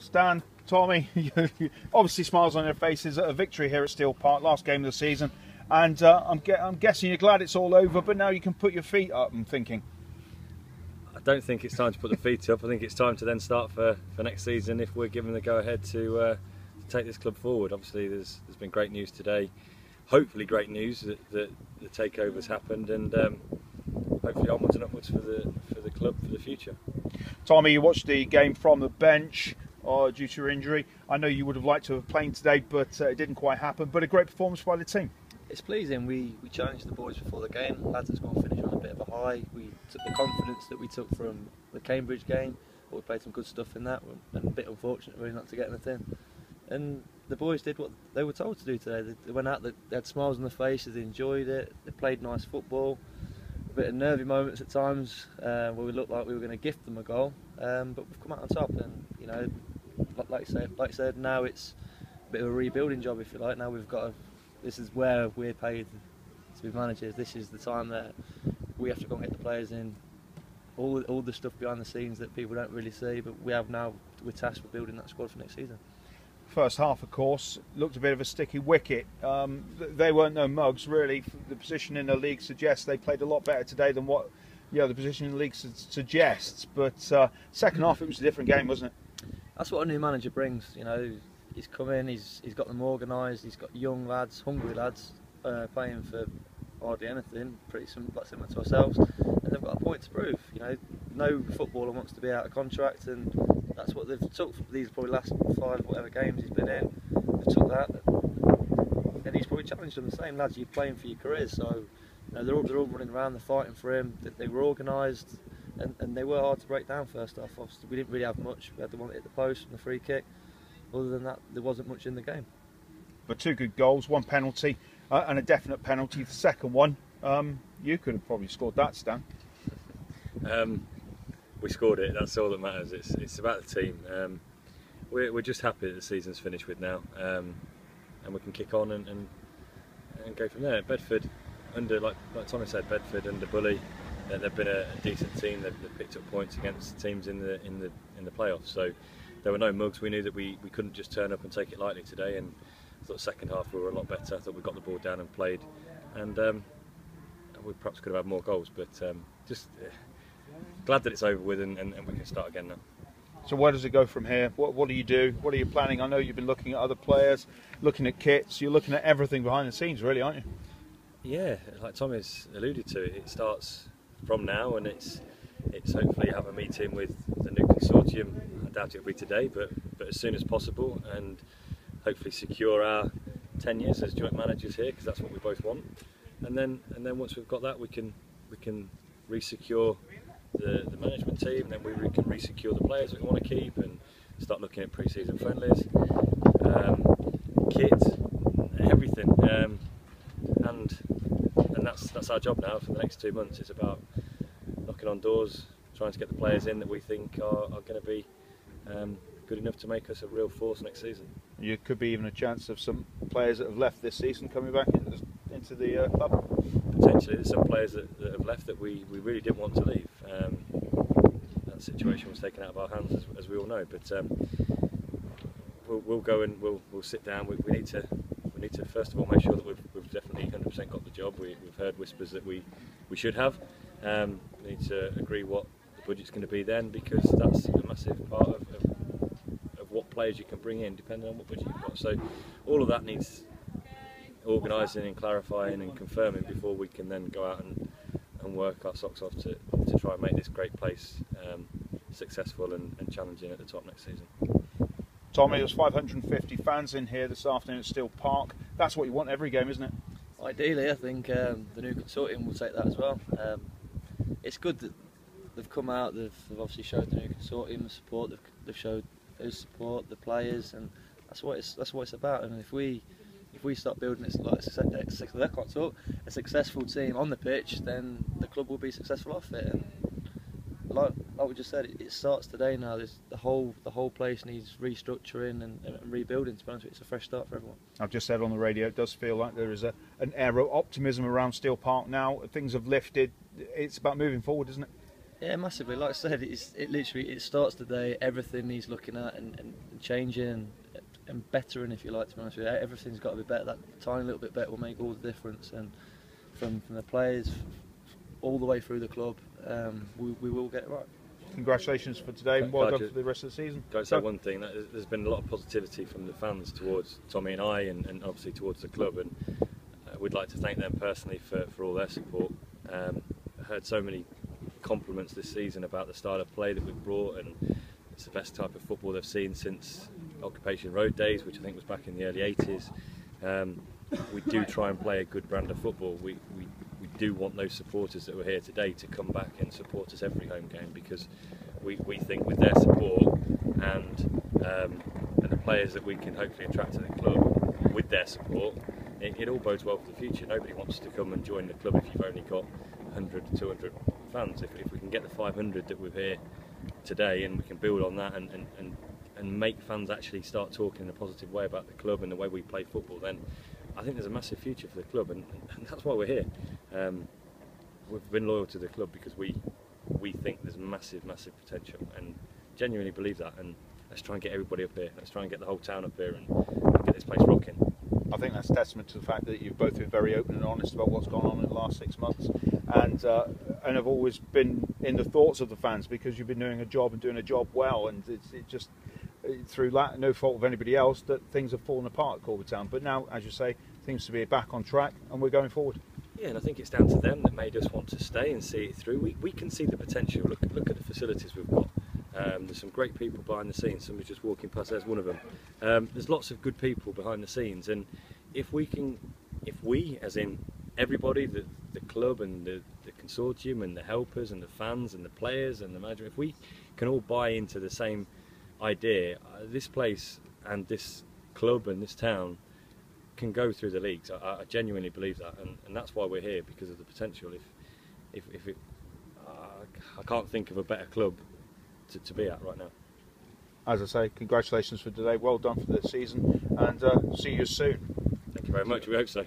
Stan, Tommy, obviously smiles on their faces at a victory here at Steel Park, last game of the season. And I'm guessing you're glad it's all over, but now you can put your feet up and thinking. I don't think it's time to put the feet up. I think it's time to then start for next season if we're given the go-ahead to take this club forward. Obviously there's been great news today. Hopefully great news that the takeover's happened, and hopefully onwards and upwards for the club for the future. Tommy, you watched the game from the bench due to your injury. I know you would have liked to have played today, but it didn't quite happen. But a great performance by the team. It's pleasing. We challenged the boys before the game. The lads has gone finish on a bit of a high. We took the confidence that we took from the Cambridge game, but we played some good stuff in that, and a bit unfortunate really not to get anything. And the boys did what they were told to do today. They went out, they had smiles on their faces, they enjoyed it, they played nice football. A bit of nervy moments at times where we looked like we were going to gift them a goal, but we've come out on top. And you know, like I said, now it's a bit of a rebuilding job, if you like. Now we've got to. This is where we're paid to be managers. This is the time that we have to go and get the players in. All the stuff behind the scenes that people don't really see, but we're tasked with building that squad for next season. First half, of course, looked a bit of a sticky wicket. They weren't no mugs, really. The position in the league suggests they played a lot better today than what the position in the league suggests. But second half, it was a different game, wasn't it? That's what a new manager brings. You know, he's come in, he's got them organised, he's got young lads, hungry lads, playing for hardly anything, pretty similar to ourselves, and they've got a point to prove. You know, no footballer wants to be out of contract, and that's what they've took for these probably last 5 whatever games he's been in. They've took that, and he's probably challenged them. The same lads you're playing for your careers, so you know, they're all running around, they're fighting for him. They were organised, and they were hard to break down first off. Obviously, we didn't really have much. We had the one that hit the post and the free kick. Other than that, there wasn't much in the game. But 2 good goals, 1 penalty, and a definite penalty. The second one, you could have probably scored that, Stan. We scored it. That's all that matters. It's about the team. We're just happy that the season's finished with now, and we can kick on and go from there. Bedford, under like Tommy said, Bedford under Bully, they've been a decent team. They've picked up points against teams in the playoffs. So there were no mugs. We knew that we couldn't just turn up and take it lightly today. And I thought the second half we were a lot better. I thought we got the ball down and played, and we perhaps could have had more goals. But just glad that it's over with and we can start again now. So where does it go from here? What do you do? What are you planning? I know you've been looking at other players, looking at kits. You're looking at everything behind the scenes, really, aren't you? Yeah, like Tommy's alluded to, it starts from now, and it's hopefully have a meeting with the new consortium. I doubt it'll be today, but as soon as possible, and hopefully secure our 10 years as joint managers here, because that's what we both want. And then once we've got that, we can re-secure the management team, and then we can re-secure the players that we want to keep, and start looking at pre-season friendlies, kit, everything, and that's our job now for the next 2 months. It's about knocking on doors, trying to get the players in that we think are going to be good enough to make us a real force next season. You could be even a chance of some players that have left this season coming back into the club. Potentially, there's some players that have left that we really didn't want to leave. That situation was taken out of our hands, as we all know. But we'll go and we'll sit down. We need to first of all make sure that we've definitely 100% got the job. We've heard whispers that we should have. We need to agree what the budget's going to be then, because that's a massive part of what players you can bring in, depending on what budget you've got. So all of that needs organising and clarifying and confirming before we can then go out and work our socks off to try and make this great place successful and challenging at the top next season. Tommy, there's 550 fans in here this afternoon at Steel Park. That's what you want every game, isn't it? Ideally, I think the new consortium will take that as well. It's good that they've come out, they've obviously showed the new consortium the support, they've showed us support, the players, and that's what it's about. And if we start building it like a successful team on the pitch, then the club will be successful off it. And like we just said, it starts today now. The whole place needs restructuring and rebuilding. To be honest with you, it's a fresh start for everyone. I've just said on the radio, it does feel like there is an air of optimism around Steel Park now. Things have lifted. It's about moving forward, isn't it? Yeah, massively. Like I said, it literally starts today. Everything needs looking at and changing and bettering, if you like. To be honest with you, everything's got to be better. That tiny little bit better will make all the difference. And from the players all the way through the club, we will get it right. Congratulations for today, and well done for the rest of the season. Can I say one thing? That there's been a lot of positivity from the fans towards Tommy and I, and obviously towards the club, and we'd like to thank them personally for all their support. I heard so many compliments this season about the style of play that we've brought, and it's the best type of football they've seen since Occupation Road days, which I think was back in the early 80s. We do try and play a good brand of football. We do want those supporters that were here today to come back and support us every home game, because we think with their support and the players that we can hopefully attract to the club with their support, it all bodes well for the future. Nobody wants to come and join the club if you've only got 100, 200 fans. If we can get the 500 that we're here today, and we can build on that and make fans actually start talking in a positive way about the club and the way we play football, then I think there's a massive future for the club, and that's why we're here. We've been loyal to the club because we think there's massive potential, and genuinely believe that. And let's try and get everybody up here. Let's try and get the whole town up here and get this place rocking. I think that's testament to the fact that you've both been very open and honest about what's gone on in the last 6 months, and have always been in the thoughts of the fans, because you've been doing a job well, and it just through no fault of anybody else that things have fallen apart at Corby Town. But now, as you say, things to be back on track, and we're going forward. Yeah, and I think it's down to them that made us want to stay and see it through. We can see the potential. Look at the facilities we've got. There's some great people behind the scenes. Somebody's just walking past. There's one of them. There's lots of good people behind the scenes, and if we, as in everybody, the club and the consortium and the helpers and the fans and the players and the management, if we can all buy into the same idea, this place and this club and this town can go through the leagues. I genuinely believe that, and that's why we're here, because of the potential. I can't think of a better club to be at right now. As I say, congratulations for today. Well done for the season, and see you soon. Thank you very much. We hope so.